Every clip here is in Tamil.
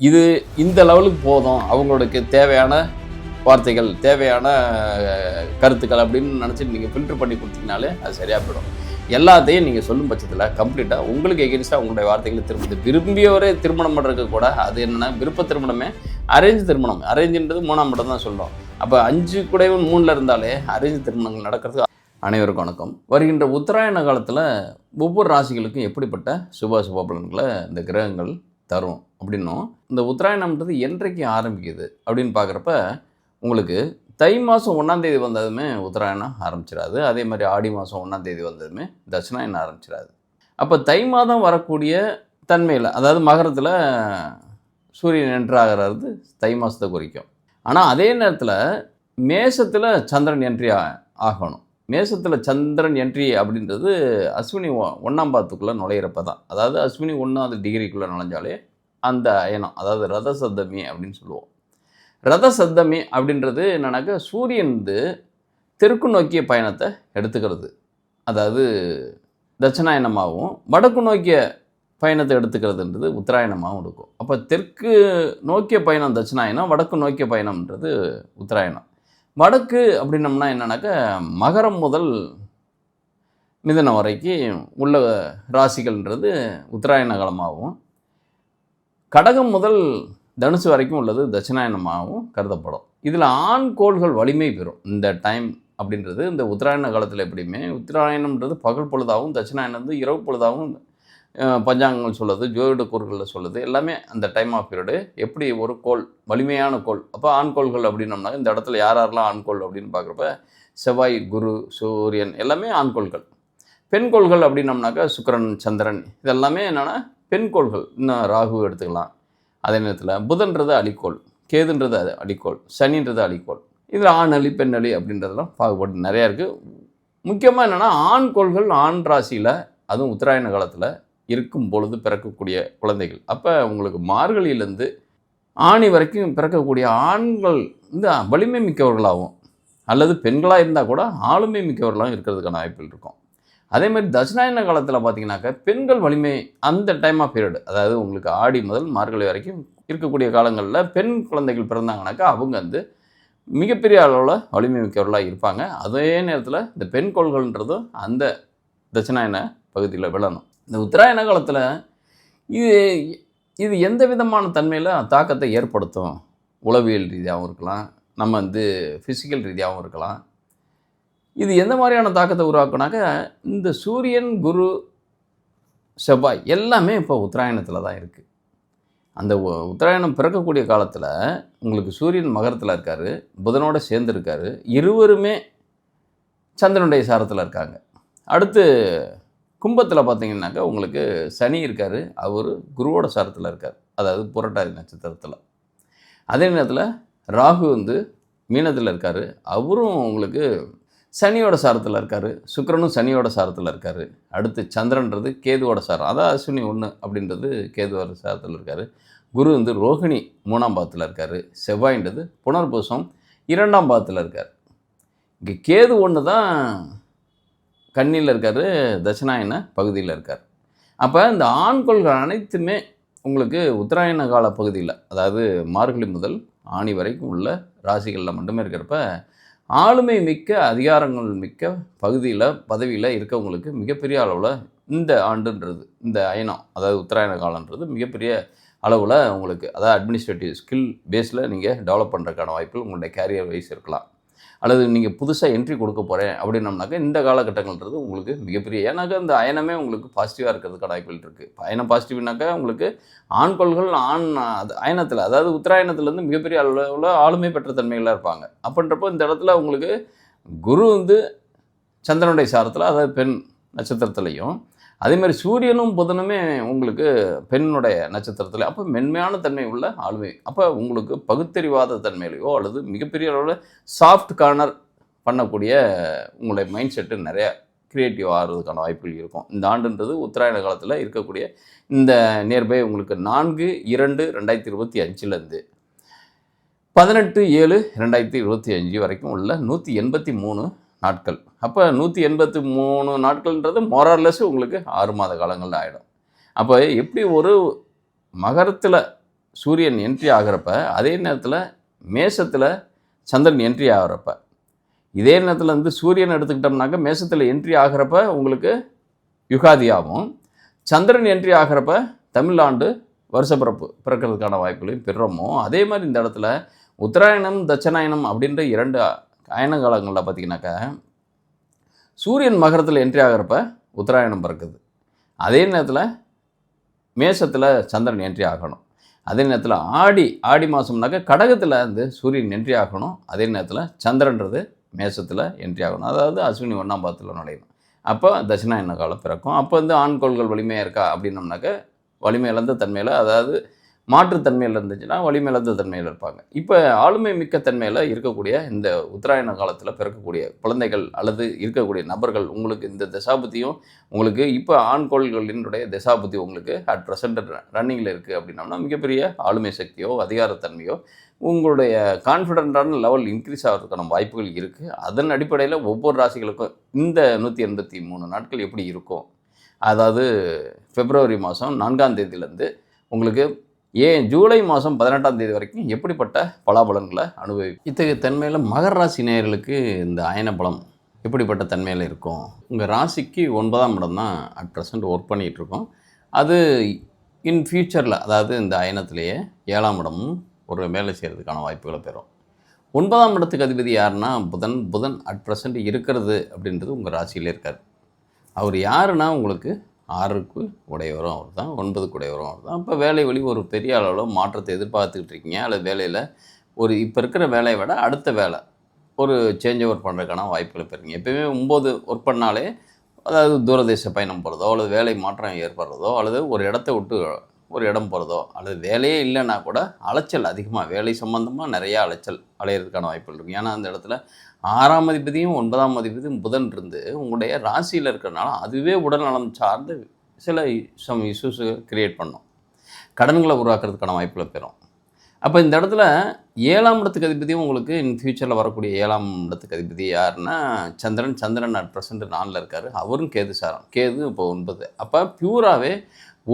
இது இந்த லெவலுக்கு போதும், அவங்களுக்கு தேவையான வார்த்தைகள், தேவையான கருத்துக்கள் அப்படின்னு நினச்சிட்டு நீங்கள் ஃபில்டர் பண்ணி கொடுத்தீங்கனாலே அது சரியாக போயிடும். எல்லாத்தையும் நீங்கள் சொல்லும் பட்சத்தில் கம்ப்ளீட்டாக உங்களுக்கு எகென்ஸ்டாக உங்களுடைய வார்த்தைகளை திரும்ப விரும்பியவரே திருமணம் பண்ணுறதுக்கு கூட அது என்னென்னா விருப்ப திருமணமே அரேஞ்ச் திருமணம். அரேஞ்சுன்றது 3ஆம் இடம் தான் சொல்கிறோம். அப்போ 5 குடைவன் 3ல் இருந்தாலே அரேஞ்ச் திருமணங்கள் நடக்கிறது. அனைவருக்கும் வணக்கம். வருகின்ற உத்தராயண காலத்தில் ஒவ்வொரு ராசிகளுக்கும் எப்படிப்பட்ட சுப பலன்களை இந்த கிரகங்கள் தரும் அப்படின்னும், இந்த உத்தராயணம்ன்றது என்றைக்கு ஆரம்பிக்குது அப்படின்னு பார்க்குறப்ப உங்களுக்கு தை மாதம் 1ஆம் தேதி வந்ததுமே உத்தராயணம் ஆரம்பிச்சிடாது. அதே மாதிரி ஆடி மாதம் 1ஆம் தேதி வந்ததுமே தட்சிணாயணம் ஆரம்பிச்சிடாது. அப்போ தை மாதம் வரக்கூடிய தன்மையில், அதாவது மகரத்தில் சூரியன் என்ட்ராகிறது தை மாதத்தை குறிக்கும். ஆனால் அதே நேரத்தில் மேசத்தில் சந்திரன் என்ட்ரி ஆகணும். மேசத்தில் சந்திரன் என்ட்ரி அப்படின்றது அஸ்வினி 1ஆம் பாதத்துக்குள்ளே நுழையிறப்ப தான். அதாவது அஸ்வினி 1ஆவது டிகிரிக்குள்ளே நுழைஞ்சாலே அந்த அயனம், அதாவது ரத சப்தமி அப்படின்னு சொல்லுவோம். ரத சப்தமி அப்படின்றது என்னன்னாக்கா சூரியன் தெற்கு நோக்கிய பயணத்தை எடுத்துக்கிறது. அதாவது தட்சிணாயனமாகவும் வடக்கு நோக்கிய பயணத்தை எடுத்துக்கிறதுன்றது உத்தராயணமாகவும் இருக்கும். அப்போ தெற்கு நோக்கிய பயணம் தட்சிணாயனம், வடக்கு நோக்கிய பயணம்ன்றது உத்தராயணம். வடக்கு அப்படின்னம்னா என்னன்னாக்கா மகரம் முதல் மிதுனம் வரைக்கும் உள்ள ராசிகள்ன்றது உத்தராயண காலமாகவும், கடகம் முதல் தனுசு வரைக்கும் உள்ளது தட்சிணாயனமாகவும் கருதப்படும். இதில் ஆண் கோள்கள் வலிமை பெறும் இந்த டைம் அப்படின்றது. இந்த உத்தராயண காலத்தில் எப்படியுமே உத்தராயணம்ன்றது பகல் பொழுதாகவும், தட்சிணாயனம் இரவு பொழுதாகவும் பஞ்சாங்கங்கள் சொல்லுது, ஜோதிட கூறுகளில் சொல்லுது. எல்லாமே அந்த டைம் ஆஃப் பீரியடு எப்படி ஒரு கோள் வலிமையான கோள். அப்போ ஆண் கோள்கள் அப்படின்னம்னா இந்த இடத்துல யாரெல்லாம் ஆண்கோள் அப்படின்னு பார்க்குறப்ப செவ்வாய், குரு, சூரியன் எல்லாமே ஆண்கோள்கள். பெண்கோள்கள் அப்படின்னம்னாக்கா சுக்கிரன், சந்திரன் இதெல்லாமே என்னென்னா பெண்கோள்கள். இன்னும் ராகு எடுத்துக்கலாம். அதே நேரத்தில் புதன்றது அடிக்கோள், கேதுன்றது அது அடிக்கோள், சனின்றது அடிக்கோள். இதில் ஆண் அலி, பெண் அலி அப்படின்றதெல்லாம் பாகுபாடு நிறையா இருக்குது. முக்கியமாக என்னென்னா ஆண் கோள்கள் ஆண் ராசியில், அதுவும் உத்தராயண காலத்தில் இருக்கும் பொழுது பிறக்கக்கூடிய குழந்தைகள். அப்போ உங்களுக்கு மார்கழியிலேருந்து ஆணி வரைக்கும் பிறக்கக்கூடிய ஆண்கள் வலிமை மிக்கவர்களாகவும், அல்லது பெண்களாக இருந்தால் கூட ஆளுமை மிக்கவர்களாகவும் இருக்கிறதுக்கான வாய்ப்புகள் இருக்கும். அதே மாதிரி தட்சிணாயன காலத்தில் பார்த்தீங்கன்னாக்கா பெண்கள் வலிமை அந்த டைம் ஆஃப் பீரியட், அதாவது உங்களுக்கு ஆடி முதல் மார்கழி வரைக்கும் இருக்கக்கூடிய காலங்களில் பெண் குழந்தைகள் பிறந்தாங்கனாக்கா அவங்க மிகப்பெரிய அளவில் வலிமை மிக்கவர்களாக இருப்பாங்க. அதே நேரத்தில் இந்த பெண் கோள்கள்ன்றதும் அந்த தட்சிணாயன பகுதியில் விழணும். இந்த உத்தராயண காலத்தில் இது எந்த விதமான தன்மையில் தாக்கத்தை ஏற்படுத்தும்? உளவியல் ரீதியாகவும் இருக்கலாம், நம்ம ஃபிசிக்கல் ரீதியாகவும் இருக்கலாம். இது எந்த மாதிரியான தாக்கத்தை உருவாக்குனாக்கா இந்த சூரியன், குரு, செவ்வாய் எல்லாமே இப்போ உத்தராயணத்தில் தான் இருக்குது. அந்த உத்தராயணம் பிறக்கக்கூடிய காலத்தில் உங்களுக்கு சூரியன் மகரத்தில் இருக்கார், புதனோடு சேர்ந்து இருக்கார், இருவருமே சந்திரனுடைய சாரத்தில் இருக்காங்க. அடுத்து கும்பத்தில் பார்த்தீங்கன்னாக்கா உங்களுக்கு சனி இருக்கார், அவர் குருவோட சாரத்தில் இருக்கார், அதாவது புரட்டாதி நட்சத்திரத்தில். அதே நேரத்தில் ராகு மீனத்தில் இருக்கார், அவரும் உங்களுக்கு சனியோட சாரத்தில் இருக்கார், சுக்கிரனும் சனியோட சாரத்தில் இருக்கார். அடுத்து சந்திரன்றது கேதுவோட சாரம், அதாவது அஸ்வினி 1 அப்படின்றது கேதுவோட சாரத்தில் இருக்கார். குரு ரோகிணி 3ஆம் பாதத்தில் இருக்கார். செவ்வாய்ன்றது புனர்பூசம் 2ஆம் பாதத்தில் இருக்கார். இங்கே கேது 1 தான் கன்னியில் இருக்கார், தட்சிணாயன பகுதியில் இருக்கார். அப்போ இந்த ஆண்கோள்கள் அனைத்துமே உங்களுக்கு உத்தராயண கால பகுதியில், அதாவது மார்கழி முதல் ஆணி வரைக்கும் உள்ள ராசிகளில் மட்டுமே இருக்கிறப்ப ஆளுமை மிக்க, அதிகாரங்கள் மிக்க பகுதியில் பதவியில் இருக்கவங்களுக்கு மிகப்பெரிய அளவில் இந்த ஆண்டுன்றது, இந்த அயனம், அதாவது உத்தராயண காலன்றது மிகப்பெரிய அளவில் உங்களுக்கு, அதாவது அட்மினிஸ்ட்ரேட்டிவ் ஸ்கில் பேஸில் நீங்கள் டெவலப் பண்ணுறதுக்கான வாய்ப்புகள் உங்களுடைய கேரியர் வைஸ் இருக்கலாம். அல்லது நீங்கள் புதுசாக என்ட்ரி கொடுக்க போகிறேன் அப்படின்னம்னாக்கா இந்த காலகட்டங்கள்ன்றது உங்களுக்கு மிகப்பெரிய, ஏன்னாக்கா இந்த அயனமே உங்களுக்கு பாசிட்டிவாக இருக்கிறதுக்கான வாய்ப்புகள் இருக்குது. அயனம் பாசிட்டிவ்னாக்கா உங்களுக்கு ஆண்கோள்கள் அது அயனத்தில், அதாவது உத்தராயணத்துலேருந்து மிகப்பெரிய அளவில் ஆளுமை பெற்ற தன்மைகளாக இருப்பாங்க. அப்படின்றப்போ இந்த இடத்துல உங்களுக்கு குரு சந்திரனுடைய சாரத்தில், அதாவது பெண் நட்சத்திரத்துலையும், அதேமாதிரி சூரியனும் புதனுமே உங்களுக்கு பெண்ணுடைய நட்சத்திரத்தில், அப்போ மென்மையான தன்மை உள்ள ஆளுமை. அப்போ உங்களுக்கு பகுத்தறிவாத தன்மையிலையோ அல்லது மிகப்பெரிய அளவில் சாஃப்ட் கார்னர் பண்ணக்கூடிய உங்களுடைய மைண்ட் செட்டு நிறையா க்ரியேட்டிவ் ஆகிறதுக்கான வாய்ப்புகள் இருக்கும். இந்த ஆண்டுன்றது உத்தராயண காலத்தில் இருக்கக்கூடிய இந்த நியர்பை உங்களுக்கு 4/2/2025 18/7/2025 வரைக்கும் உள்ள 183 நாட்கள். அப்போ 183 நாட்கள்ன்றது மோரார்லெஸ் உங்களுக்கு 6 மாத காலங்களில் ஆகிடும். அப்போ எப்படி ஒரு மகரத்தில் சூரியன் என்ட்ரி ஆகிறப்ப, அதே நேரத்தில் மேஷத்தில் சந்திரன் என்ட்ரி ஆகிறப்ப, இதே நேரத்தில் வந்து சூரியன் எடுத்துக்கிட்டோம்னாக்க மேஷத்தில் என்ட்ரி ஆகிறப்ப உங்களுக்கு யுகாதியாகவும், சந்திரன் என்ட்ரி ஆகிறப்ப தமிழாண்டு வருஷப்பிறப்பு பிறக்கிறதுக்கான வாய்ப்புகளையும் பெறுறோமோ, அதே மாதிரி இந்த இடத்துல உத்தராயணம் தட்சணாயனம் அப்படின்ற 2 அயன காலங்களில் பார்த்தீங்கன்னாக்கா சூரியன் மகரத்தில் என்ட்ரி ஆகிறப்ப உத்தராயணம் பிறக்குது. அதே நேரத்தில் மேஷத்தில் சந்திரன் என்ட்ரி ஆகணும். அதே நேரத்தில் ஆடி மாதம்னாக்கா கடகத்தில் வந்து சூரியன் என்ட்ரி ஆகணும். அதே நேரத்தில் சந்திரன்றது மேஷத்தில் என்ட்ரி ஆகணும். அதாவது அஸ்வினி 1ஆம் பாதத்தில் நுழையணும். அப்போ தட்சிணாயன காலம் பிறக்கும். அப்போ வந்து ஆண்கோள்கள் வலிமையாக இருக்கா அப்படின்னோம்னாக்க வலிமை இழந்த தன்மையில், அதாவது மாற்றுத்தன்மையில் இருந்துச்சுன்னா வலிமை இழந்த தன்மையில் இருப்பாங்க. இப்போ ஆளுமை மிக்க தன்மையில் இருக்கக்கூடிய இந்த உத்தராயண காலத்தில் பிறக்கக்கூடிய குழந்தைகள் அல்லது இருக்கக்கூடிய நபர்கள் உங்களுக்கு இந்த தசாபுத்தியும் உங்களுக்கு இப்போ ஆண்கோள்களினுடைய தசாபுத்தி உங்களுக்கு அட் ப்ரெசென்ட் ரன்னிங்கில் இருக்குது அப்படின்னோம்னா மிகப்பெரிய ஆளுமை சக்தியோ அதிகாரத்தன்மையோ உங்களுடைய கான்ஃபிடென்ட்டான லெவல் இன்க்ரீஸ் ஆகிறதுக்கான வாய்ப்புகள் இருக்குது. அதன் அடிப்படையில் ஒவ்வொரு ராசிகளுக்கும் இந்த 183 நாட்கள் எப்படி இருக்கும், அதாவது பிப்ரவரி மாதம் 4ஆம் தேதியிலேருந்து உங்களுக்கு ஜூலை மாதம் 18ஆம் தேதி வரைக்கும் எப்படிப்பட்ட பலாபலன்களை இத்தகைய தன்மையில் மகர ராசி நேயர்களுக்கு இந்த அயன பலம் எப்படிப்பட்ட தன்மையில் இருக்கும். உங்கள் ராசிக்கு 9ஆம் இடம் தான் அட் ப்ரெசண்ட் ஒர்க் பண்ணிகிட்ருக்கோம். அது இன் ஃப்யூச்சரில், அதாவது இந்த அயனத்திலேயே 7ஆம் இடமும் ஒரு வேலை செய்கிறதுக்கான வாய்ப்புகளை பெறும். 9ஆம் இடத்துக்கு அதிபதி யாருன்னா புதன் அட் ப்ரெசண்ட் இருக்கிறது அப்படின்றது உங்கள் ராசியிலே இருக்கார். அவர் யாருன்னா உங்களுக்கு 6க்கு உடையவரும் அவர் தான், 9க்கு உடையவரும் அவர் தான். அப்போ வேலை வழி ஒரு பெரிய அளவில் மாற்றத்தை எதிர்பார்த்துக்கிட்டு இருக்கீங்க, அல்லது வேலையில் ஒரு இப்போ இருக்கிற வேலையை விட அடுத்த வேலை ஒரு சேஞ்ச் ஓவர் பண்ணுறதுக்கான வாய்ப்புகளை பெறுங்க. எப்போயுமே 9 ஒர்க் பண்ணாலே, அதாவது தூரதேச பயணம் போகிறதோ அல்லது வேலை மாற்றம் ஏற்படுறதோ அல்லது ஒரு இடத்த விட்டு ஒரு இடம் போகிறதோ அல்லது வேலையே இல்லைன்னா கூட அலைச்சல் அதிகமாக, வேலை சம்மந்தமாக நிறையா அலைச்சல் அலையிறதுக்கான வாய்ப்புகள் இருக்கும். ஏன்னா அந்த இடத்துல 6ஆம் அதிபதியும் 9ஆம் அதிபதியும் புதன் இருந்து உங்களுடைய ராசியில் இருக்கிறனால அதுவே உடல்நலம் சார்ந்து சில இஷ்யூஸு கிரியேட் பண்ணும், கடன்களை உருவாக்குறதுக்கான வாய்ப்புகளை பெறும். அப்போ இந்த இடத்துல 7ஆம் இடத்துக்கு அதிபதியும் உங்களுக்கு இன் ஃபியூச்சரில் வரக்கூடிய 7ஆம் இடத்துக்கு அதிபதி யாருன்னா சந்திரன் அட் ப்ரெசென்ட் 4ல் இருக்கார். அவரும் கேது சாரம், கேது இப்போ 9. அப்போ பியூராகவே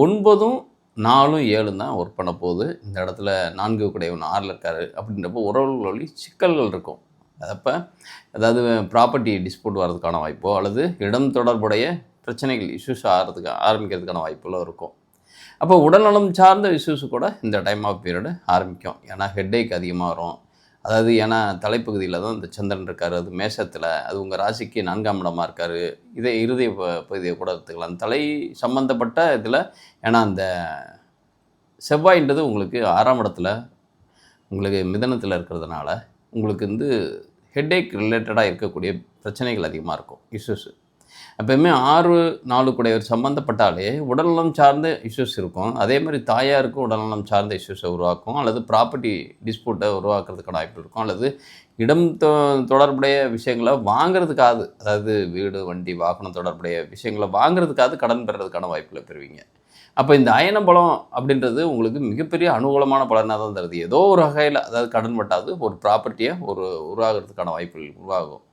9ம் 4ம் 7ம் தான் ஒர்க் பண்ண போகுது. இந்த இடத்துல 4 கூடையவன் 6ல் இருக்கார். அப்படின்றப்போ உறவுகளில் சிக்கல்கள் இருக்கும். அப்போ அதாவது ப்ராப்பர்ட்டி டிஸ்பியூட் வர்றதுக்கான வாய்ப்போ அல்லது இடம் தொடர்புடைய பிரச்சனைகள் இஷ்யூஸ் ஆரம்பிக்கிறதுக்கான வாய்ப்புகளும் இருக்கும். அப்போ உடல்நலம் சார்ந்த இஷ்யூஸு கூட இந்த டைம் ஆஃப் பீரியடு ஆரம்பிக்கும். ஏன்னா ஹெட்டேக் அதிகமாக வரும். அதாவது ஏன்னா தலைப்பகுதியில் தான் இந்த சந்திரன் இருக்கார், அது மேஷத்தில், அது உங்கள் ராசிக்கு 4ஆம் இடமாக இருக்கார். இதே இருதய பகுதியை கூட எடுத்துக்கலாம். தலை சம்மந்தப்பட்ட இதில், ஏன்னா அந்த செவ்வாயின்றது உங்களுக்கு 6ஆம் இடத்துல உங்களுக்கு மிதனத்தில் இருக்கிறதுனால உங்களுக்கு வந்து ஹெட்டேக் ரிலேட்டடாக இருக்கக்கூடிய பிரச்சனைகள் அதிகமாக இருக்கும், இஷ்யூஸு. எப்போயுமே 6-4 கூடையவர் சம்மந்தப்பட்டாலே உடல்நலம் சார்ந்த இஷ்யூஸ் இருக்கும். அதே மாதிரி தாயாருக்கும் உடல்நலம் சார்ந்த இஷ்யூஸை உருவாக்கும், அல்லது ப்ராப்பர்ட்டி டிஸ்பியூட்டை உருவாக்குறதுக்கான வாய்ப்பு இருக்கும், அல்லது இடம் தொடர்புடைய விஷயங்களை வாங்கிறதுக்காவது, அதாவது வீடு வண்டி வாகனம் தொடர்புடைய விஷயங்களை வாங்கிறதுக்காவது கடன் பெறுறதுக்கான வாய்ப்புகளை பெறுவீங்க. அப்போ இந்த அயன பலம் அப்படின்றது உங்களுக்கு மிகப்பெரிய அனுகூலமான பலனாக தான் தருது. ஏதோ ஒரு வகையில், அதாவது கடன் பட்டாது ஒரு ப்ராப்பர்ட்டியை உருவாகிறதுக்கான வாய்ப்புகள் உருவாகும்.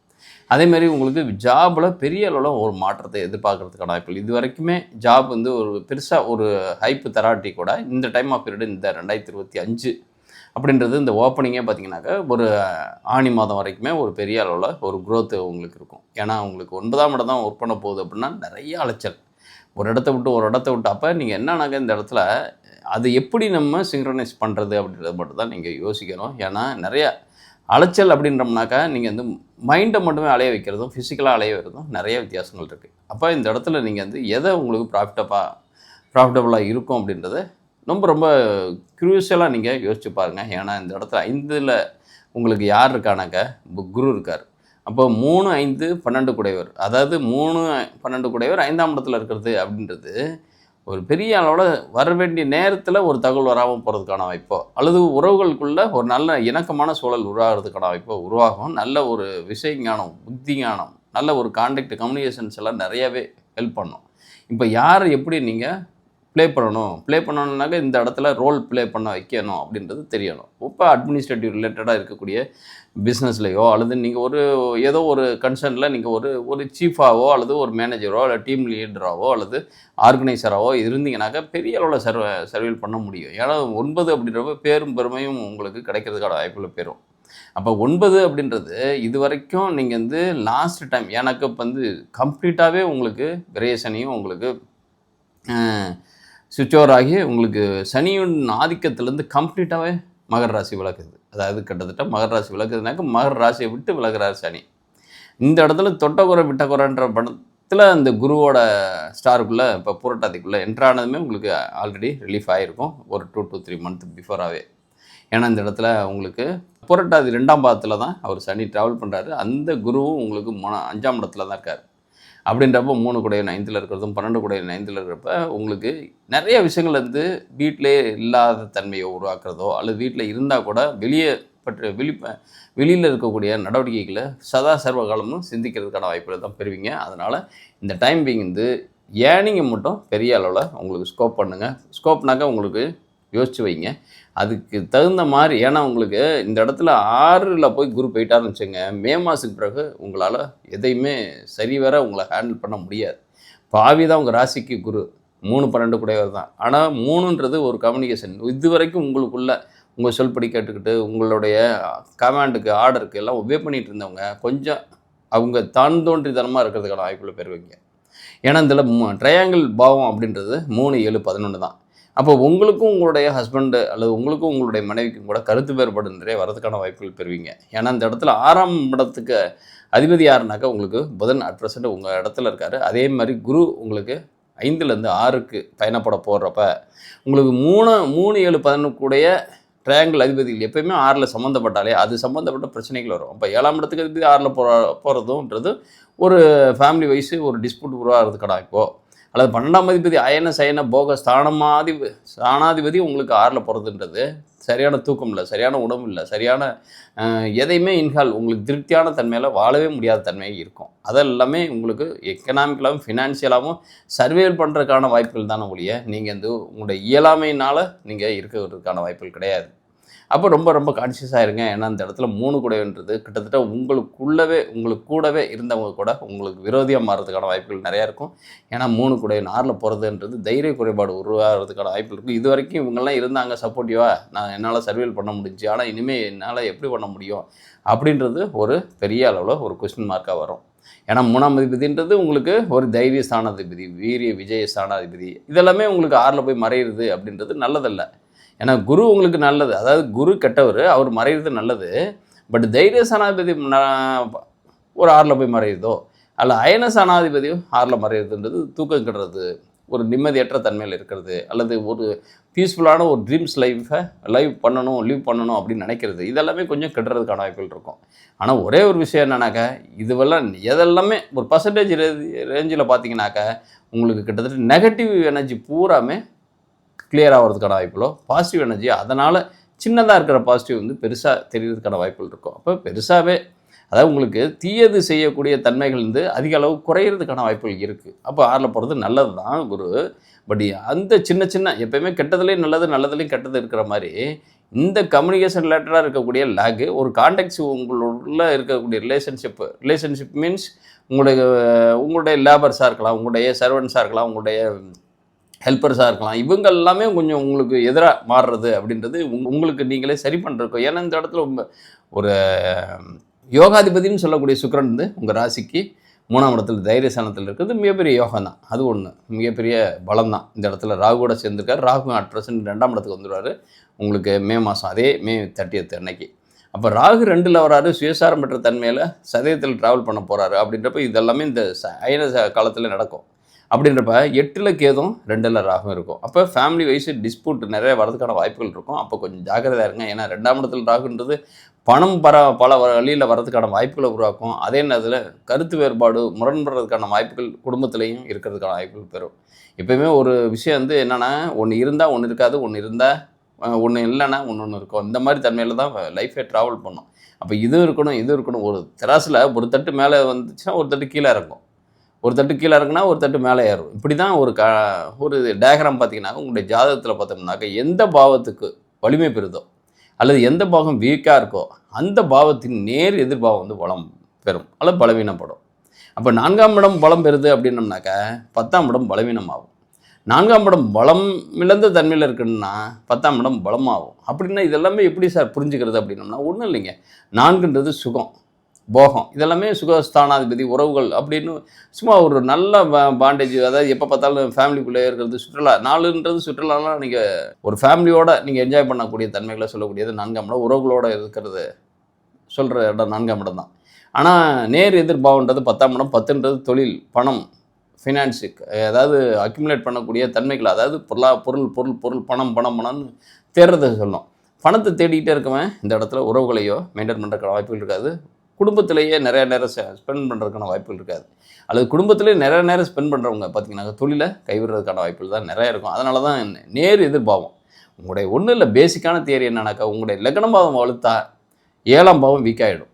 அதேமாரி உங்களுக்கு ஜாபில் பெரிய அளவில் ஒரு மாற்றத்தை எதிர்பார்க்கறதுக்கான வாய்ப்புகள். இது வரைக்குமே ஜாப் வந்து ஒரு பெருசாக ஒரு ஹைப்பு தராட்டி கூட இந்த டைம் ஆஃப் பீரியடு இந்த 2025 அப்படின்றது இந்த ஓப்பனிங்கே பார்த்திங்கனாக்கா ஒரு ஆனி மாதம் வரைக்குமே ஒரு பெரிய அளவில் ஒரு க்ரோத்து உங்களுக்கு இருக்கும். ஏன்னா உங்களுக்கு 9ஆம் இடம் தான் ஒர்க் பண்ண போகுது அப்படின்னா நிறைய அலைச்சல், ஒரு இடத்த விட்டு அப்போ நீங்கள் என்னன்னாக்கா இந்த இடத்துல அது எப்படி நம்ம சிங்க்ரனைஸ் பண்ணுறது அப்படின்றது மட்டும் தான் நீங்கள் யோசிக்கணும். ஏன்னா நிறையா அலைச்சல் அப்படின்றோம்னாக்கா நீங்கள் வந்து மைண்டை மட்டுமே அலைய வைக்கிறதும் ஃபிசிக்கலாக அலைய வைக்கிறதும் நிறைய வித்தியாசங்கள் இருக்குது. அப்போ இந்த இடத்துல நீங்கள் வந்து எதை உங்களுக்கு ப்ராஃபிட்டபுளாக இருக்கும் அப்படின்றத ரொம்ப க்ரூஷியலாக நீங்கள் யோசிச்சு பாருங்கள். ஏன்னா இந்த இடத்துல 5ல் உங்களுக்கு யார் இருக்கானாக்கா குரு இருக்கார். அப்போ 3, 5, 12 கூடையவர், அதாவது 3, 12 கூடையவர் 5ஆம் இடத்துல இருக்கிறது அப்படின்றது ஒரு பெரிய அளவில் வர வேண்டிய நேரத்தில் ஒரு தகவல் வராமல் போகிறதுக்கான வாய்ப்போ அல்லது உறவுகளுக்குள்ளே ஒரு நல்ல இணக்கமான சூழல் உருவாகிறதுக்கான வாய்ப்போ உருவாகும். நல்ல ஒரு விஷய ஞானம், புத்தி ஞானம், நல்ல ஒரு கான்டாக்ட் கம்யூனிகேஷன்ஸ் எல்லாம் நிறையாவே ஹெல்ப் பண்ணும். இப்போ யார் எப்படி நீங்கள் ப்ளே பண்ணணும்னாக்க இந்த இடத்துல ரோல் ப்ளே பண்ண வைக்கணும் அப்படின்றது தெரியணும். இப்போ அட்மினிஸ்ட்ரேட்டிவ் ரிலேட்டடாக இருக்கக்கூடிய பிஸ்னஸ்லையோ அல்லது நீங்கள் ஏதோ ஒரு கன்சர்னில் நீங்கள் ஒரு சீஃபாவோ அல்லது ஒரு மேனேஜரோ அல்லது டீம் லீடராகவோ அல்லது ஆர்கனைசராகவோ இருந்தீங்கன்னாக்கா பெரிய அளவில் சர்வேல் பண்ண முடியும். ஏன்னா 9 அப்படின்றப்ப பேரும் பெருமையும் உங்களுக்கு கிடைக்கிறதுக்கான வாய்ப்புகள் பெறும். அப்போ 9 அப்படின்றது இது வரைக்கும் நீங்கள் லாஸ்ட் டைம் எனக்கு இப்போ கம்ப்ளீட்டாகவே உங்களுக்கு விரயசனியும் உங்களுக்கு சுவிட்ச் ஓவர் ஆகி உங்களுக்கு சனியின் ஆதிக்கத்திலேருந்து கம்ப்ளீட்டாகவே மகர ராசி விலகுது. அதாவது கிட்டத்தட்ட மகர ராசி விலகுதுனாக்க மகர ராசியை விட்டு விலகிறார் சனி. இந்த இடத்துல தொட்டக்குறை விட்டக்குறைன்ற படத்தில் அந்த குருவோட ஸ்டாருக்குள்ளே இப்போ புரட்டாதிக்குள்ளே என்ட்ரானதுமே உங்களுக்கு ஆல்ரெடி ரிலீஃப் ஆகிருக்கும் ஒரு 2 to 3 month பிஃபோராகவே. ஏன்னா இந்த இடத்துல உங்களுக்கு புரட்டாதி 2ஆம் பாதத்தில் தான் அவர் சனி ட்ராவல் பண்ணுறாரு. அந்த குருவும் உங்களுக்கு 5ஆம் இடத்துல தான் இருக்கார். அப்படின்றப்போ 3 குடையன் 5ல் இருக்கிறதும் 12 குடையன் 5ல் இருக்கிறப்ப உங்களுக்கு நிறைய விஷயங்கள் வீட்டிலே இல்லாத தன்மையை உருவாக்குறதோ அல்லது வீட்டில் இருந்தால் கூட வெளியில் இருக்கக்கூடிய நடவடிக்கைகளை சதா சர்வ காலமும் சிந்திக்கிறதுக்கான வாய்ப்புகள் தான் பெறுவீங்க. அதனால் இந்த டைம் பீங் ஏர்னிங்கை மட்டும் பெரிய அளவில் உங்களுக்கு ஸ்கோப் பண்ணுங்கள். ஸ்கோப்னாக்கா உங்களுக்கு யோசிச்சு வைங்க. அதுக்கு தகுந்த மாதிரி, ஏன்னா உங்களுக்கு இந்த இடத்துல 6ல் போய் குரு போயிட்டாருன்னு வச்சுங்க, மே மாதத்துக்கு பிறகு உங்களால் எதையுமே சரிவர உங்களை ஹேண்டில் பண்ண முடியாது. பாவி தான் உங்கள் ராசிக்கு குரு 3 12 கூடையவர் தான். ஆனால் 3ன்றது ஒரு கம்யூனிகேஷன். இது வரைக்கும் உங்களுக்குள்ள உங்கள் சொல்படி கேட்டுக்கிட்டு உங்களுடைய கமாண்டுக்கு ஆர்டருக்கு எல்லாம் ஒபே பண்ணிகிட்டு இருந்தவங்க கொஞ்சம் அவங்க தான் தோன்றித்தனமாக இருக்கிறதுக்கான வாய்ப்புகளை பெறுவீங்க. ஏன்னா இதில் ட்ரையாங்கிள் பாவம் அப்படின்றது 3 7 11 தான். அப்போ உங்களுக்கும் உங்களுடைய ஹஸ்பண்டு அல்லது உங்களுக்கும் உங்களுடைய மனைவிக்கும் கூட கருத்து வேறுபாடு நிறைய வரதுக்கான வாய்ப்புகள் பெறுவீங்க. ஏன்னா இந்த இடத்துல 6ஆம் இடத்துக்கு அதிபதி யாருனாக்கா உங்களுக்கு புதன் அட் ப்ரெசென்ட் உங்கள் இடத்துல இருக்கார். அதே மாதிரி குரு உங்களுக்கு 5லேருந்து 6க்கு பயணப்பட போடுறப்ப உங்களுக்கு 3 7 11 கூடைய ட்ரையாங்கிள் அதிபதிகள் எப்போயுமே 6ல் சம்மந்தப்பட்டாலே அது சம்மந்தப்பட்ட பிரச்சனைகள் வரும். அப்போ 7ஆம் இடத்துக்கு அதிபதி 6ல் போகிறதுன்றது ஒரு ஃபேமிலி வைஸு ஒரு டிஸ்பியூட் உருவாகிறதுக்கான இப்போது அல்லது 12ஆம் அதிபதி அயன சயன போக ஸ்தானாதிபதி உங்களுக்கு 6ல் போகிறதுன்றது சரியான தூக்கம் இல்லை, சரியான உணவு இல்லை, சரியான எதையுமே உங்களுக்கு திருப்தியான தன்மையில் வாழவே முடியாத தன்மையாக இருக்கும். அதெல்லாமே உங்களுக்கு எக்கனாமிக்கலாகவும் ஃபினான்ஷியலாகவும் சர்வேல் பண்ணுறதுக்கான வாய்ப்புகள் தானே ஒழிய நீங்கள் உங்களுடைய இயலாமையினால் நீங்கள் இருக்கிறதுக்கான வாய்ப்புகள் கிடையாது. அப்போ ரொம்ப ரொம்ப கான்ஷியஸாக இருங்க. ஏன்னா அந்த இடத்துல 3 கூடைன்றது கிட்டத்தட்ட உங்களுக்கு கூடவே இருந்தவங்க கூட உங்களுக்கு விரோதியாக மாறுறதுக்கான வாய்ப்புகள் நிறையா இருக்கும். ஏன்னா 3 கூடையன் 6ல் போகிறதுன்றது தைரிய குறைபாடு உருவாகிறதுக்கான வாய்ப்புகள் இருக்கும். இது வரைக்கும் இவங்கெல்லாம் இருந்தாங்க சப்போர்ட்டிவாக, நான் என்னால் சர்வேல் பண்ண முடிஞ்சு, ஆனால் இனிமேல் என்னால் எப்படி பண்ண முடியும் அப்படின்றது ஒரு பெரிய அளவில் ஒரு கொஸ்டின் மார்க்காக வரும். ஏன்னா 3ஆம் அதிபதின்றது உங்களுக்கு ஒரு தைரிய ஸ்தானாதிபதி, வீரிய விஜய ஸ்தானாதிபதி, இதெல்லாமே உங்களுக்கு 6ல் போய் மறையிறது அப்படின்றது நல்லதல்ல. ஏன்னா குரு உங்களுக்கு நல்லது, அதாவது குரு கெட்டவர், அவர் மறைகிறது நல்லது. பட் தைரிய சனாதிபதி ஒரு 6ல் போய் மறையுதோ அல்ல அயன சனாதிபதியும் 6ல் மறையிறதுன்றது தூக்கம் கெடுறது, ஒரு நிம்மதியற்ற தன்மையில் இருக்கிறது, அல்லது ஒரு பீஸ்ஃபுல்லான ஒரு ட்ரீம்ஸ் லைவ் பண்ணணும் அப்படின்னு நினைக்கிறது, இதெல்லாமே கொஞ்சம் கெடுறதுக்கான வாய்ப்புகள் இருக்கும். ஆனால் ஒரே ஒரு விஷயம் என்னன்னாக்கா, எதெல்லாமே ஒரு பர்சன்டேஜ் ரேஞ்சில் பார்த்தீங்கன்னாக்கா உங்களுக்கு கிட்டத்தட்ட நெகட்டிவ் எனர்ஜி பூராமே கிளியர் ஆகிறதுக்கான வாய்ப்புகளோ, பாசிட்டிவ் எனர்ஜி அதனால் சின்னதாக இருக்கிற பாசிட்டிவ் பெருசாக தெரியறதுக்கான வாய்ப்புகள் இருக்கும். அப்போ பெருசாகவே அதாவது உங்களுக்கு தீயது செய்யக்கூடிய தன்மைகள் அதிக அளவு குறையிறதுக்கான வாய்ப்புகள் இருக்குது. அப்போ 6ல் போகிறது நல்லது தான் குரு. பட் அந்த சின்ன எப்போயுமே கெட்டதுலேயும் நல்லது, நல்லதுலேயும் கெட்டது இருக்கிற மாதிரி இந்த கம்யூனிகேஷன் ரிலேட்டடாக இருக்கக்கூடிய லேகு, ஒரு கான்டாக்ட்ஸ் உங்களுள்ள இருக்கக்கூடிய ரிலேஷன்ஷிப் மீன்ஸ் உங்களுடைய லேபர்ஸாக இருக்கலாம், உங்களுடைய சர்வன்ஸாக இருக்கலாம், உங்களுடைய ஹெல்ப்பர்ஸாக இருக்கலாம், இவங்க எல்லாமே கொஞ்சம் உங்களுக்கு எதிராக மாறுறது அப்படின்றது உங்களுக்கு நீங்களே சரி பண்ணுறக்கும். ஏன்னா இந்த இடத்துல ஒரு யோகாதிபதினு சொல்லக்கூடிய சுக்கிரன் உங்கள் ராசிக்கு 3ஆம் இடத்துல தைரியஸ்தானத்தில் இருக்கிறது மிகப்பெரிய யோகம் தான். அது ஒன்று மிகப்பெரிய பலம் தான். இந்த இடத்துல ராகுவோட சேர்ந்துருக்கார். ராகு அட் ப்ரெசென்ட் 2ஆம் இடத்துக்கு வந்துடுவார் உங்களுக்கு மே மாதம், அதே மே 30th அன்னைக்கு. அப்போ ராகு 2ல் வராரு, சுயசாரம் பெற்ற தன்மையில் சதயத்தில் ட்ராவல் பண்ண போகிறாரு. அப்படின்றப்ப இதெல்லாமே இந்த அயன காலத்தில் நடக்கும். அப்படின்றப்ப 8ல் கேதும் 2ல் ராகும் இருக்கும். அப்போ ஃபேமிலி வைஸ் டிஸ்பியூட் நிறைய வரதுக்கான வாய்ப்புகள் இருக்கும். அப்போ கொஞ்சம் ஜாக்கிரதையாக இருங்க. ஏன்னா 2ஆம் இடத்துல ராகுன்றது பணம் பல வழியில் வரதுக்கான வாய்ப்புகளை உருவாக்கும். அதே நேரத்தில் கருத்து வேறுபாடு முரண்படுறதுக்கான வாய்ப்புகள் குடும்பத்திலையும் இருக்கிறதுக்கான வாய்ப்புகள் பெறும். எப்போயுமே ஒரு விஷயம் என்னென்னா, ஒன்று இருந்தால் ஒன்று இருக்காது, ஒன்று இருந்தால் ஒன்று இல்லைன்னா ஒன்று இருக்கும். இந்த மாதிரி தன்மையில் தான் லைஃபே ட்ராவல் பண்ணும். அப்போ இது இருக்கணும். ஒரு திராசில் ஒரு தட்டு மேலே வந்துச்சுன்னா ஒரு தட்டு கீழே இறங்கும். ஒரு தட்டு கீழே இருக்குன்னா ஒரு தட்டு மேலே ஏறும். இப்படி தான் ஒரு டயக்ராம் பார்த்தீங்கன்னா, உங்களுடைய ஜாதகத்தில் பார்த்தோம்னாக்க எந்த பாவத்துக்கு வலிமை பெறுதோ அல்லது எந்த பாகம் வீக்காக இருக்கோ அந்த பாவத்தின் நேர் எதிர்பாவம் வந்து பலம் பெறும் அல்லது பலவீனப்படும். அப்போ 4ஆம் இடம் பலம் பெறுது அப்படின்னம்னாக்க 10ஆம் இடம் பலவீனமாகும். 4ஆம் இடம் பலம் இழந்த தன்மையில் இருக்குன்னா 10ஆம் இடம் பலமாகும். அப்படின்னா இதெல்லாமே எப்படி சார் புரிஞ்சுக்கிறது அப்படின்னம்னா ஒன்றும் இல்லைங்க. 4ன்றது சுகம், போகம், இதெல்லாமே சுகஸ்தானாதிபதி உறவுகள் அப்படின்னு சும்மா ஒரு நல்ல பாண்டேஜ். அதாவது எப்போ பார்த்தாலும் ஃபேமிலிக்குள்ளே இருக்கிறது, சுற்றுலா 4ன்றது சுற்றுலாலாம் நீங்கள் ஒரு ஃபேமிலியோட நீங்கள் என்ஜாய் பண்ணக்கூடிய தன்மைகளை சொல்லக்கூடியது 4ஆம் இடம். உறவுகளோடு இருக்கிறது சொல்கிற இடம் 4ஆம் இடம் தான். ஆனால் நேர் எதிர்பாவன்றது 10ஆம் இடம். 10ன்றது தொழில், பணம், ஃபினான்ஸு, அதாவது அக்யூமுலேட் பண்ணக்கூடிய தன்மைகள், அதாவது பொருள் பொருள் பொருள் பணம் பணம் பணம்னு தேடுறதை சொல்லணும். பணத்தை தேடிக்கிட்டே இருக்கவன் இந்த இடத்துல உறவுகளையோ மெயின்டைன் பண்ணுறதுக்கான வாய்ப்புகள் இருக்காது. குடும்பத்திலேயே நிறைய நேரம் ஸ்பெண்ட் பண்ணுறதுக்கான வாய்ப்புகள் இருக்காது. அல்லது குடும்பத்திலேயே நிறைய நேரம் ஸ்பெண்ட் பண்ணுறவங்க பார்த்திங்கன்னா தொழிலை கைவிடுறதுக்கான வாய்ப்புகள் தான் நிறையா இருக்கும். அதனால தான் நேர் எதிர்பாவம். உங்களுடைய ஒன்றும் இல்லை, பேசிக்கான தியரி என்னன்னாக்கா, உங்களுடைய லக்னம் பாவம் வலுத்தா 7ஆம் பாவம் வீக் ஆகிடும்.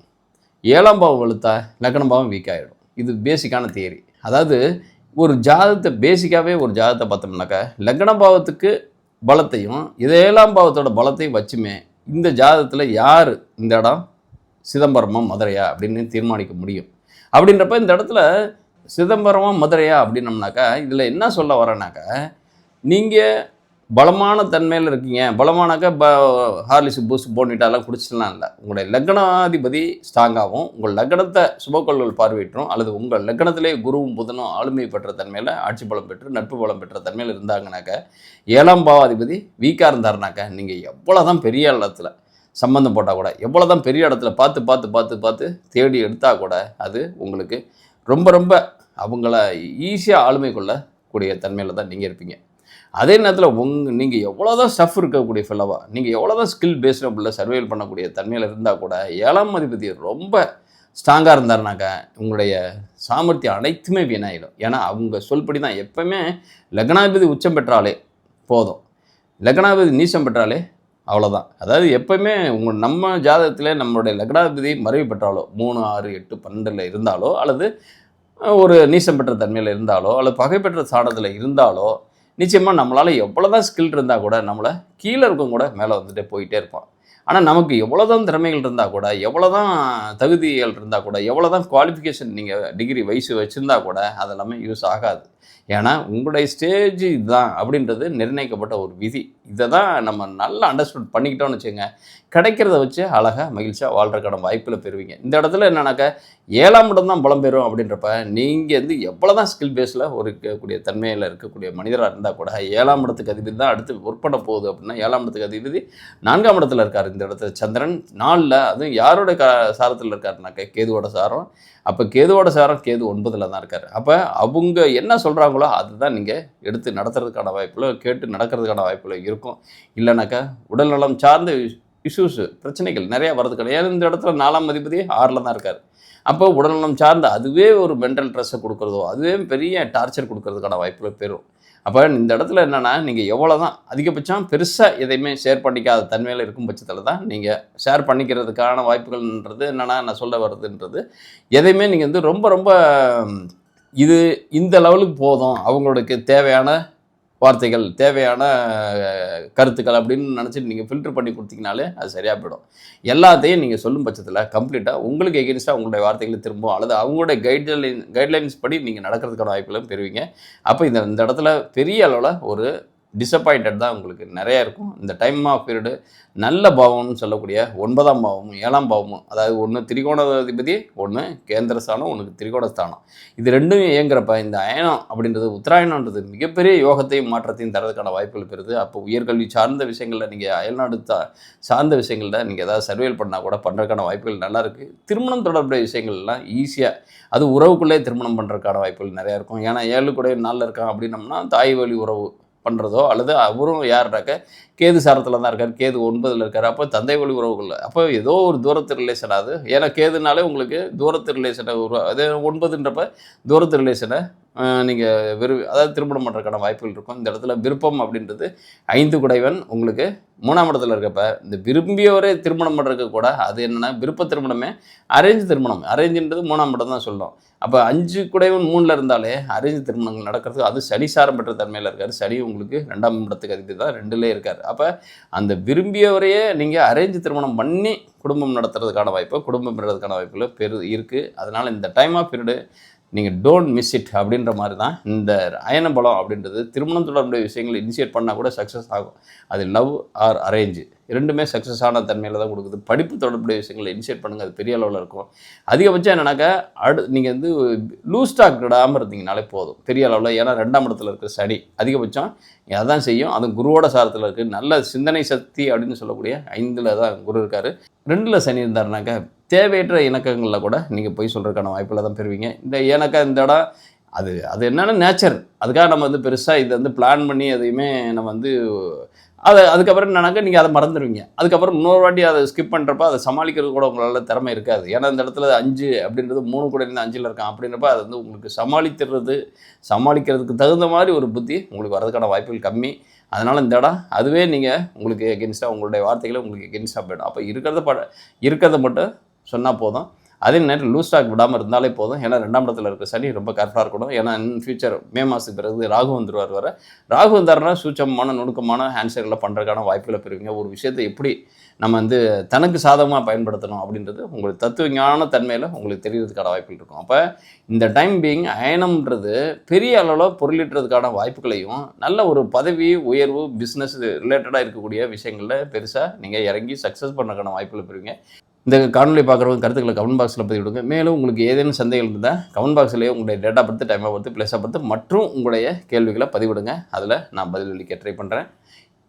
7ஆம் பாவம் வலுத்தா லக்னம் பாவம் வீக் ஆகிடும். இது பேசிக்கான தியரி. அதாவது ஒரு ஜாதகத்தை பேசிக்காகவே ஒரு ஜாதகத்தை பார்த்தோம்னாக்கா லக்ன பாவத்துக்கு பலத்தையும் 7ஆம் பாவத்தோட பலத்தையும் வச்சுமே இந்த ஜாதகத்தில் யார் இந்த இடம் சிதம்பரமா மதுரையா அப்படின்னு தீர்மானிக்க முடியும். அப்படின்றப்ப இந்த இடத்துல சிதம்பரமா மதுரையா அப்படின்னம்னாக்கா இதில் என்ன சொல்ல வரேன்னாக்கா, நீங்கள் பலமான தன்மையில் இருக்கீங்க. பலமானாக்கா ஹார்லிக்ஸ் பூஸ்ட் போனிட்டாலாம் குடிச்சிடலாம் இல்லை. உங்களுடைய லக்னாதிபதி ஸ்ட்ராங்காகவும் உங்கள் லக்னத்தை சுபக்கோள்கள் பார்வையிட்டும் அல்லது உங்கள் லக்னத்திலே குருவும் புதனும் ஆளுமை பெற்ற தன்மையில் ஆட்சி பலம் பெற்று நட்பு பலம் பெற்ற தன்மையில் இருந்தாங்கனாக்கா, 7ஆம் பாவாதிபதி வீக்காக இருந்தாருனாக்கா நீங்கள் எவ்வளோ தான் பெரிய இடத்துல சம்பந்தம் போட்டால் கூட, எவ்வளோ தான் பெரிய இடத்துல பார்த்து பார்த்து பார்த்து பார்த்து தேடி எடுத்தால் கூட அது உங்களுக்கு ரொம்ப ரொம்ப அவங்கள ஈஸியாக ஆளுமை கொள்ளக்கூடிய தன்மையில் தான் நீங்கள் இருப்பீங்க. அதே நேரத்தில் நீங்கள் எவ்வளோ தான் ஸ்டஃப் இருக்கக்கூடிய ஃபெல்லவா, நீங்கள் எவ்வளோ தான் ஸ்கில் பேஸ்டபிளில் சர்வைவல் பண்ணக்கூடிய தன்மையில் இருந்தால் கூட 7ஆம் அதிபதி ரொம்ப ஸ்ட்ராங்காக இருந்தாருனாக்கா உங்களுடைய சாமர்த்தியம் அனைத்துமே வீணாயிடும். ஏன்னா அவங்க சொல்படி தான் எப்போவுமே லக்னாதிபதி உச்சம் பெற்றாலே போதும், லக்னாதிபதி நீச்சம் பெற்றாலே அவ்வளோதான். அதாவது எப்போவுமே நம்ம ஜாதகத்தில் நம்மளுடைய லக்னாதிபதி மறைவு பெற்றாலோ 3, 6, 8, 12 இருந்தாலோ அல்லது ஒரு நீசம் பெற்ற தன்மையில் இருந்தாலோ அல்லது பகை பெற்ற சாடத்தில் இருந்தாலோ நிச்சயமாக நம்மளால் எவ்வளோ தான் ஸ்கில் இருந்தால் கூட நம்மளை கீழே இருக்கும் கூட மேலே வந்துட்டு போயிட்டே இருப்பான். ஆனால் நமக்கு எவ்வளோ தான் திறமைகள் இருந்தால் கூட, எவ்வளோ தான் தகுதிகள் இருந்தால் கூட, எவ்வளோ தான் குவாலிஃபிகேஷன் நீங்கள் டிகிரி வயசு வச்சுருந்தா கூட அதெல்லாமே யூஸ் ஆகாது. ஏன்னா உங்களுடைய ஸ்டேஜ் இதுதான் அப்படின்றது நிர்ணயிக்கப்பட்ட ஒரு விதி. இதை தான் நம்ம நல்லா அண்டர்ஸ்டாண்ட் பண்ணிக்கிட்டோம்னு வச்சுங்க, கிடைக்கிறத வச்சு அழகாக மகிழ்ச்சியாக வாழ்கிறக்கான வாய்ப்பில் பெறுவீங்க. இந்த இடத்துல என்னன்னாக்கா 7ஆம் இடம் தான் பலம் பெறும் அப்படின்றப்ப நீங்கள் வந்து எவ்வளோ தான் ஸ்கில் பேஸில் இருக்கக்கூடிய தன்மையில் இருக்கக்கூடிய மனிதராக இருந்தால் கூட 7ஆம் இடத்துக்கு அதிபதி தான் அடுத்து ஒர்க் பண்ண போகுது அப்படின்னா 7ஆம் இடத்துக்கு அதிபதி 4ஆம் இடத்துல இருக்கார். இந்த இடத்துல சந்திரன் 4ல், அதுவும் யாரோட சாரத்தில் இருக்காருனாக்கா கேதுவோட சாரம். அப்போ கேதுவோட சாரம் கேது 9ல் தான் இருக்கார். அப்போ அவங்க என்ன சொல்கிறாங்களோ அதுதான் நீங்கள் எடுத்து நடத்துறதுக்கான வாய்ப்பில் கேட்டு நடக்கிறதுக்கான வாய்ப்பில் இருக்கும். இல்லைனாக்கா உடல்நலம் சார்ந்த இஷ்யூஸு பிரச்சனைகள் நிறையா வரதுக்கான, ஏன்னா இந்த இடத்துல 4ஆம் அதிபதி 6ல் தான் இருக்கார். அப்போ உடல்நலம் சார்ந்த அதுவே ஒரு மென்டல் ஸ்ட்ரெஸ்ஸை கொடுக்குறதோ அதுவே பெரிய டார்ச்சர் கொடுக்கறதுக்கான வாய்ப்புகள் பெறும். அப்போ இந்த இடத்துல என்னென்னா நீங்கள் எவ்வளோ தான் அதிகபட்சம் பெருசாக எதையுமே ஷேர் பண்ணிக்காத தன்மையில் இருக்கும் பட்சத்தில் தான் நீங்கள் ஷேர் பண்ணிக்கிறதுக்கான வாய்ப்புகள்ன்றது என்னென்னா நான் சொல்ல வருதுன்றது எதையுமே நீங்கள் வந்து ரொம்ப ரொம்ப இது இந்த லெவலுக்கு போதும், அவங்களுக்கு தேவையான வார்த்தைகள் தேவையான கருத்துக்கள் அப்படின்னு நினச்சிட்டு நீங்கள் ஃபில்டர் பண்ணி கொடுத்தீங்கனாலே அது சரியாக போயிடும். எல்லாத்தையும் நீங்கள் சொல்லும் பட்சத்தில் கம்ப்ளீட்டாக உங்களுக்கு எகென்ஸ்டாக உங்களுடைய வார்த்தைகளை திரும்பும் அல்லது அவங்களுடைய கைட்லைன்ஸ் படி நீங்கள் நடக்கிறதுக்கான வாய்ப்புகளும் பெறுவீங்க. அப்போ இந்த இடத்துல பெரிய அளவில் ஒரு டிசப்பாயிண்டட் தான் உங்களுக்கு நிறையா இருக்கும். இந்த டைம் ஆஃப் பீரியடு நல்ல பாவம்னு சொல்லக்கூடிய 9ஆம் பாவமும் 7ஆம் பாவமும், அதாவது ஒன்று திரிகோணாதிபதி, ஒன்று கேந்திரஸ்தானம், ஒன்று திரிகோணஸ்தானம், இது ரெண்டும் இயங்குறப்ப இந்த அயனம் அப்படின்றது உத்தராயணன்றது மிகப்பெரிய யோகத்தையும் மாற்றத்தையும் தரதுக்கான வாய்ப்புகள் பெறுது. அப்போ உயர்கல்வி சார்ந்த விஷயங்களில் நீங்கள் அயல்நாடு சார்ந்த விஷயங்களில் நீங்கள் ஏதாவது சர்வேல் பண்ணால் கூட பண்ணுறதுக்கான வாய்ப்புகள் நல்லா இருக்குது. திருமணம் தொடர்புடைய விஷயங்கள்லாம் ஈஸியாக, அது உறவுக்குள்ளே திருமணம் பண்ணுறதுக்கான வாய்ப்புகள் நிறையா இருக்கும். ஏன்னா 7 கூட 4 இருக்கான் அப்படின்னம்னா தாய் வழி உறவு பண்ணுறதோ அல்லது அவரும் யாருனாக்க கேது சாரத்தில் தான் இருக்கார், கேது 9ல் இருக்கார். அப்போ தந்தை வழி உறவுகள், அப்போ ஏதோ ஒரு தூரத்து ரிலேஷன். அது ஏன்னா கேதுனாலே உங்களுக்கு தூரத்து ரிலேஷனை அது 9ன்றப்ப தூரத்து ரிலேஷனை நீங்கள் அதாவது திருமணம் பண்ணுறதுக்கான வாய்ப்புகள் இருக்கும். இந்த இடத்துல விருப்பம் அப்படின்றது 5 குடைவன் உங்களுக்கு 3ஆம் இடத்துல இருக்கப்ப இந்த விரும்பியவரே திருமணம் பண்ணுறதுக்கு கூட அது என்னென்னா விருப்ப திருமணமே அரேஞ்ச் திருமணம். அரேஞ்சுன்றது 3ஆம் இடம் தான் சொல்லும். அப்போ 5 குடைவன் 3ல் இருந்தாலே அரேஞ்ச் திருமணங்கள் நடக்கிறதுக்கு அது சனி சாரம் பெற்ற தன்மையில் இருக்கார். சனி உங்களுக்கு 2ஆம் இடத்துக்கு அதிபதி தான் 2லே இருக்கார். அப்போ அந்த விரும்பியவரையே நீங்கள் அரேஞ்ச் திருமணம் பண்ணி குடும்பம் நடத்துறதுக்கான வாய்ப்பு, குடும்பம் பெறுறதுக்கான வாய்ப்புகள் இருக்குது. அதனால் இந்த டைம் ஆஃப் பீரியடு நீங்கள் டோன்ட் மிஸ் இட் அப்படின்ற மாதிரி தான் இந்த அயன பலம் அப்படின்றது திருமணம் தொடர்புடைய விஷயங்கள் இனிஷியேட் பண்ணால் கூட சக்ஸஸ் ஆகும். அது லவ் ஆர் அரேஞ்சு ரெண்டுமே சக்ஸஸ் ஆன தன்மையில் தான் கொடுக்குது. படிப்பு தொடர்புடைய விஷயங்களை இனிஷியேட் பண்ணுங்கள், அது பெரிய அளவில் இருக்கும். அதிகபட்சம் என்னன்னாக்கா நீங்கள் வந்து லூஸ் ஸ்டாக் விடாமல் இருந்தீங்கனாலே போதும் பெரிய அளவில். ஏன்னா 2ஆம் இடத்துல இருக்கிற சனி அதிகபட்சம் அதான் செய்யும். அது குருவோட சாரத்தில் இருக்குது. நல்ல சிந்தனை சக்தி அப்படின்னு சொல்லக்கூடிய 5ல் தான் குரு இருக்கார். 2ல் சனி இருந்தாருனாக்கா தேவையற்ற இணக்கங்களில் கூட நீங்கள் போய் சொல்கிறதுக்கான வாய்ப்பில் தான் பெறுவீங்க. இந்த இந்த இடம் அது என்னென்னா நேச்சர். அதுக்காக நம்ம வந்து பெருசாக இதை வந்து பிளான் பண்ணி எதையுமே நம்ம வந்து அதுக்கப்புறம் என்னன்னாக்கா நீங்கள் அதை மறந்துடுவீங்க. அதுக்கப்புறம் இன்னொரு வாட்டி அதை ஸ்கிப் பண்ணுறப்ப அதை சமாளிக்கிறது கூட உங்களால் திறமை இருக்காது. ஏன்னா இந்த இடத்துல 5 அப்படின்றது 3 கூட இருந்து 5ல் இருக்கான் அப்படின்றப்ப அது வந்து உங்களுக்கு சமாளிக்கிறதுக்கு தகுந்த மாதிரி ஒரு புத்தி உங்களுக்கு வரதுக்கான வாய்ப்புகள் கம்மி. அதனால் இந்த இடம் அதுவே நீங்கள் உங்களுக்கு எகென்ஸ்டாக உங்களுடைய வார்த்தைகளை உங்களுக்கு எகென்ஸ்டாக போய்டும். அப்போ இருக்கிறத மட்டும் சொன்னால் போதும். அதே நேரம் லூஸ் ஸ்டாக் விடாமல் இருந்தாலே போதும். ஏன்னா 2ஆம் இடத்துல இருக்க சனி ரொம்ப கேர்ஃபுல்லாக இருக்கணும். ஏன்னா இன் ஃபியூச்சர் மே மாதத்துக்கு பிறகு ராகு வந்துடுவார். ராகு வந்தாருன்னா சூட்சமான நுணுக்கமான ஆன்சர்களை பண்ணுறதுக்கான வாய்ப்புகளை பெறுவீங்க. ஒரு விஷயத்தை எப்படி நம்ம வந்து தனக்கு சாதகமாக பயன்படுத்தணும் அப்படின்றது உங்களுக்கு தத்துவஞான தன்மையில் உங்களுக்கு தெரியறதுக்கான வாய்ப்புகள் இருக்கும். அப்போ இந்த டைம் பீயிங் அயனம்ன்றது பெரிய அளவில் பொருளீட்டுறதுக்கான வாய்ப்புகளையும் நல்ல ஒரு பதவி உயர்வு பிஸ்னஸ் ரிலேட்டடாக இருக்கக்கூடிய விஷயங்களில் பெருசாக நீங்கள் இறங்கி சக்ஸஸ் பண்ணுறதுக்கான வாய்ப்புகளை பெறுவீங்க. இந்த காணொலி பார்க்குறவங்க கருத்துக்களை கமெண்ட் பாக்ஸில் பதிவு விடுங்க. மேலும் உங்களுக்கு ஏதேனும் சந்தேகம் இருந்தால் கமெண்ட் பாக்ஸ்லேயே உங்களுடைய date of birth, time of birth, place of birth மற்றும் உங்களுடைய கேள்விகளை பதிவிடுங்க. அதில் நான் பதிலளிக்க ட்ரை பண்ணுறேன்.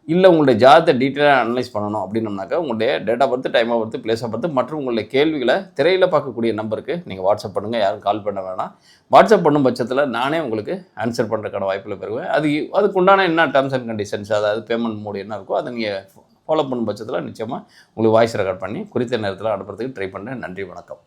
இல்லை உங்களுடைய ஜாதகத்தை டீட்டெயிலாக அனலைஸ் பண்ணணும் அப்படின்னம்னாக்கா உங்களுடைய date of birth, time of birth, place of birth மற்றும் உங்களுடைய கேள்விகளை திரையில் பார்க்கக்கூடிய நம்பருக்கு நீங்கள் வாட்ஸ்அப் பண்ணுங்கள். யாரும் கால் பண்ண வேணாம். வாட்ஸ்அப் பண்ணும் பட்சத்தில் நானே உங்களுக்கு ஆன்சர் பண்ணுறதுக்கான வாய்ப்பில் பெறுவேன். அதுக்குண்டான என்ன டேர்ம்ஸ் அண்ட் கண்டிஷன்ஸ், அதாவது பேமெண்ட் மோடு என்ன இருக்கோ அதை நீங்கள் ஃபாலோ பண்ணும் பட்சத்தில் நிச்சயமாக உங்களுக்கு வாய்ஸ் ரெக்கார்ட் பண்ணி குறித்த நேரத்தில் அனுப்புறதுக்கு ட்ரை பண்ணுறேன். நன்றி, வணக்கம்.